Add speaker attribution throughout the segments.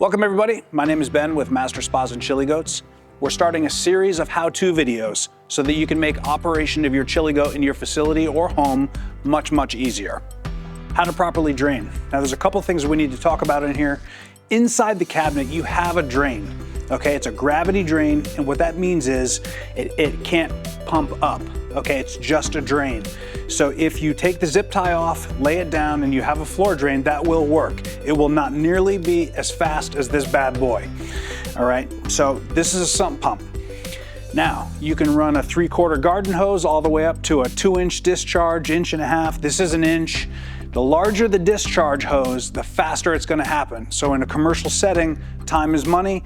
Speaker 1: Welcome everybody, my name is Ben with Master Spas and Chili Goats. We're starting a series of how-to videos so that you can make operation of your chili goat in your facility or home much easier. How to properly drain. Now there's a couple things we need to talk about in here. Inside the cabinet you have a drain, okay? It's a gravity drain, and what that means is it can't pump up, okay? It's just a drain. So if you take the zip tie off, lay it down, and you have a floor drain, that will work. It will not nearly be as fast as this bad boy, all right? So this is a sump pump. Now, you can run a 3/4 garden hose all the way up to a 2-inch discharge, 1.5 inches. This is 1 inch. The larger the discharge hose, the faster it's gonna happen. So in a commercial setting, time is money.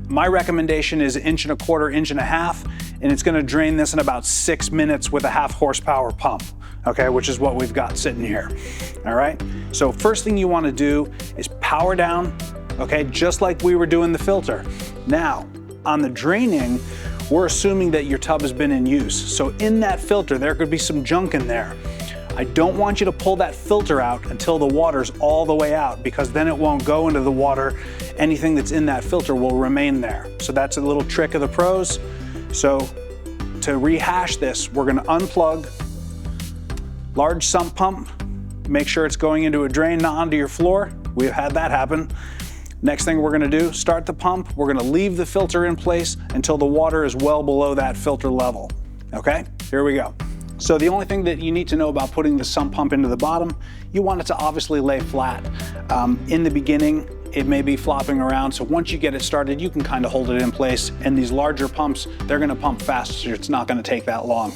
Speaker 1: My recommendation is 1.25 inches, 1.5 inches, and it's gonna drain this in about 6 minutes with a 1/2 horsepower pump, okay, which is what we've got sitting here, all right? So first thing you wanna do is power down, okay, just like we were doing the filter. Now, on the draining, we're assuming that your tub has been in use. So in that filter, there could be some junk in there. I don't want you to pull that filter out until the water's all the way out, because then it won't go into the water. Anything that's in that filter will remain there. So that's a little trick of the pros. So to rehash this, we're gonna unplug large sump pump, make sure it's going into a drain, not onto your floor. We've had that happen. Next thing we're gonna do, start the pump. We're gonna leave the filter in place until the water is well below that filter level, okay? Here we go. So the only thing that you need to know about putting the sump pump into the bottom, you want it to obviously lay flat. In the beginning, it may be flopping around, so once you get it started, you can kind of hold it in place, and these larger pumps, they're gonna pump faster, so it's not gonna take that long.